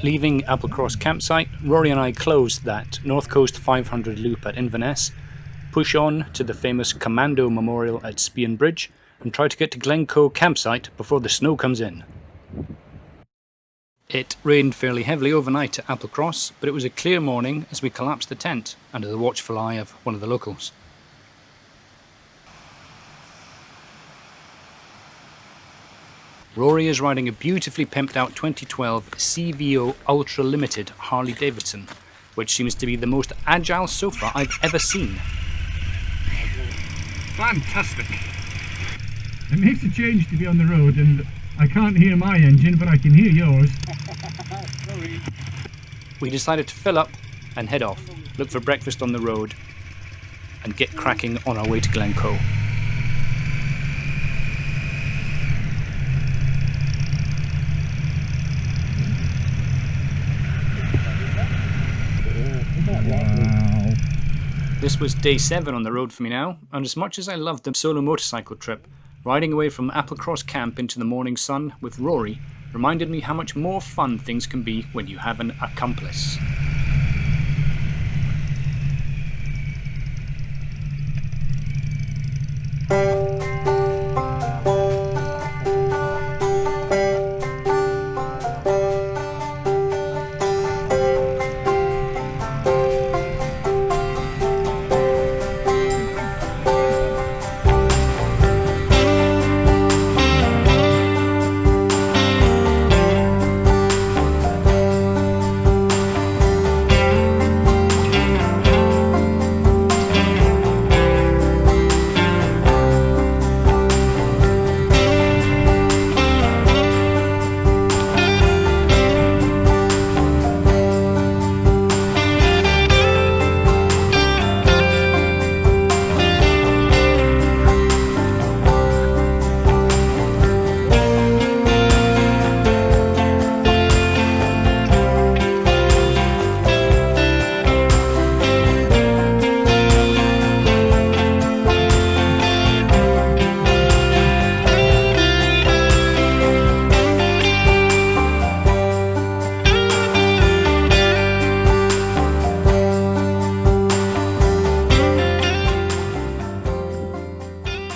Leaving Applecross campsite, Rory and I closed that North Coast 500 loop at Inverness, push on to the famous Commando Memorial at Spean Bridge, and try to get to Glencoe campsite before the snow comes in. It rained fairly heavily overnight at Applecross, but it was a clear morning as we collapsed the tent under the watchful eye of one of the locals. Rory is riding a beautifully pimped out 2012 CVO Ultra Limited Harley Davidson, which seems to be the most agile sofa I've ever seen. Fantastic! It makes a change to be on the road, and I can't hear my engine, but I can hear yours. Sorry. We decided to fill up and head off, look for breakfast on the road, and get cracking on our way to Glencoe. Wow. This was day 7 on the road for me now, and as much as I loved the solo motorcycle trip, riding away from Applecross camp into the morning sun with Rory reminded me how much more fun things can be when you have an accomplice.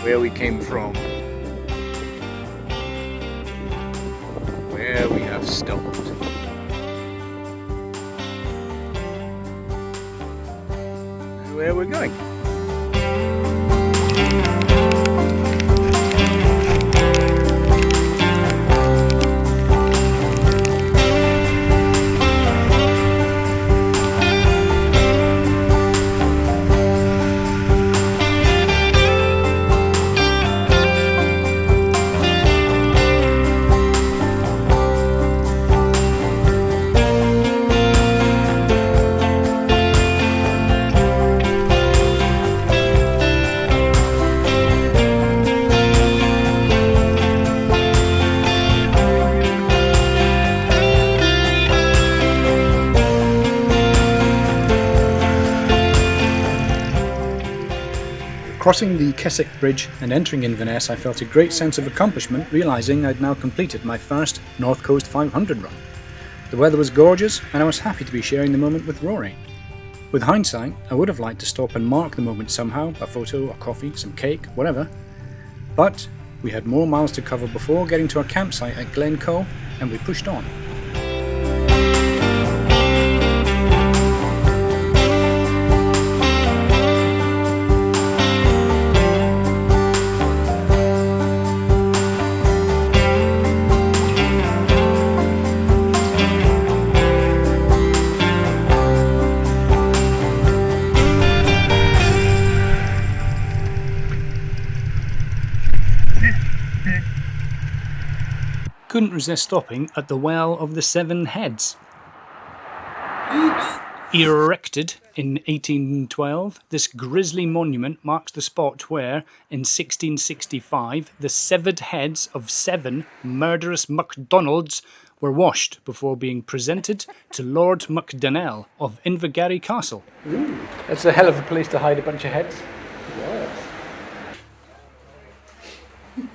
Where we came from, where we have stopped, and where we're going. Crossing the Kessock Bridge and entering Inverness, I felt a great sense of accomplishment, realising I'd now completed my first North Coast 500 run. The weather was gorgeous, and I was happy to be sharing the moment with Rory. With hindsight, I would have liked to stop and mark the moment somehow, a photo, a coffee, some cake, whatever. But we had more miles to cover before getting to our campsite at Glencoe, and we pushed on. Couldn't resist stopping at the Well of the Seven Heads. Erected in 1812, this grisly monument marks the spot where, in 1665, the severed heads of 7 murderous MacDonalds were washed before being presented to Lord Macdonnell of Invergarry Castle. Ooh, that's a hell of a place to hide a bunch of heads. Yes.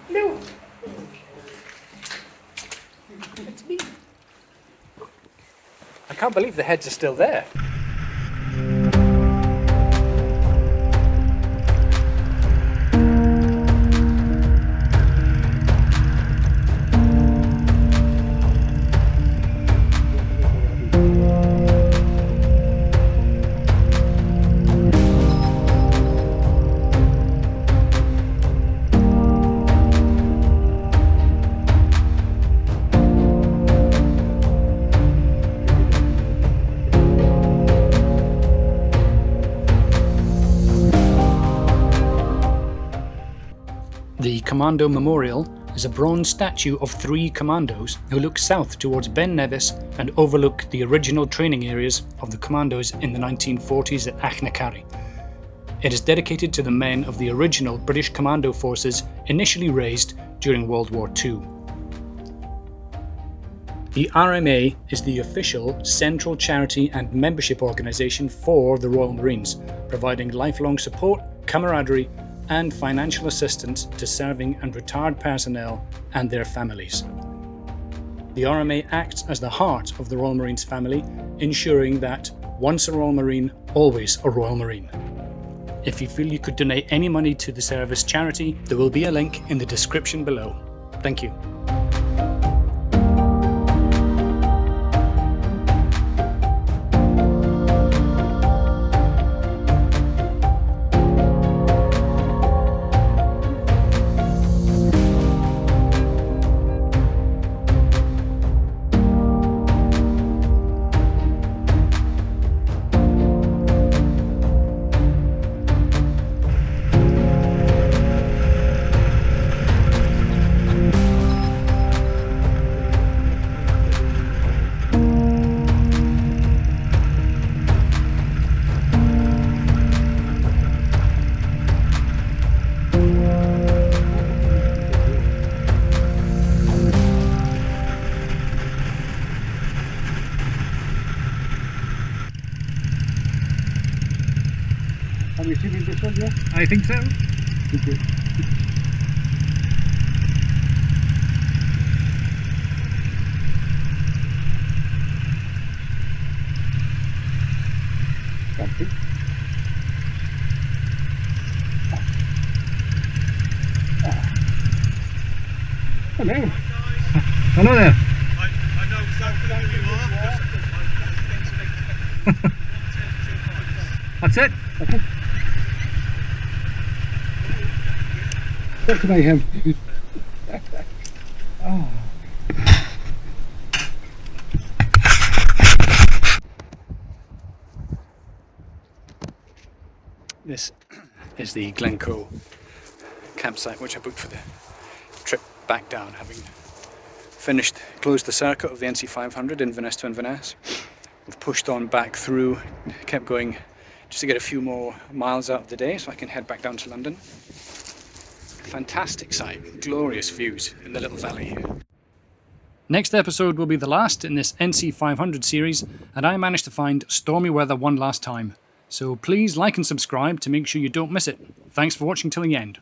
No. It's me. I can't believe the heads are still there. The Commando Memorial is a bronze statue of 3 commandos who look south towards Ben Nevis and overlook the original training areas of the commandos in the 1940s at Achnacarry. It is dedicated to the men of the original British Commando forces initially raised during World War II. The RMA is the official central charity and membership organisation for the Royal Marines, providing lifelong support, camaraderie and financial assistance to serving and retired personnel and their families. The RMA acts as the heart of the Royal Marines family, ensuring that once a Royal Marine, always a Royal Marine. If you feel you could donate any money to the service charity, there will be a link in the description below. Thank you. Have you seen this one, yeah? I think so. Okay. Hello. Hello there. I know exactly who you are. That's it. Okay. What can I have? Oh. This is the Glencoe campsite which I booked for the trip back down, having closed the circuit of the NC500 Inverness to Inverness. We've pushed on back through, kept going just to get a few more miles out of the day so I can head back down to London. Fantastic sight, glorious views in the little valley here. Next episode will be the last in this NC500 series, and I managed to find stormy weather one last time. So please like and subscribe to make sure you don't miss it. Thanks for watching till the end.